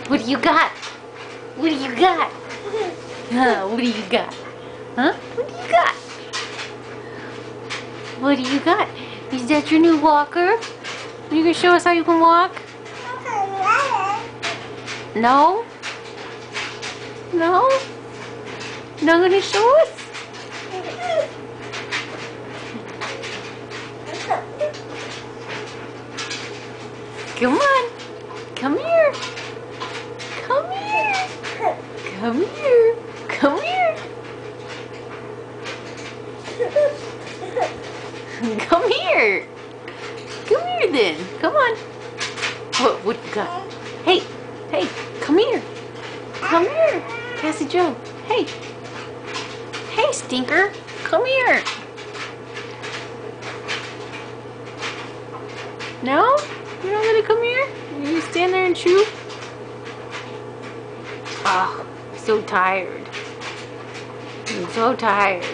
What do you got? What do you got? Huh? What do you got? Huh? What do you got? What do you got? Is that your new walker? You gonna show us how you can walk? No? No? Not gonna show us? Come on. Come here. Come here. Come here. Come here. Come here. Come here then. Come on. What you got? Hey. Hey. Come here. Come here. Cassie Joe. Hey. Hey, stinker. Come here. No? You're not gonna come here? You stand there and chew? Oh, so tired. I'm so tired.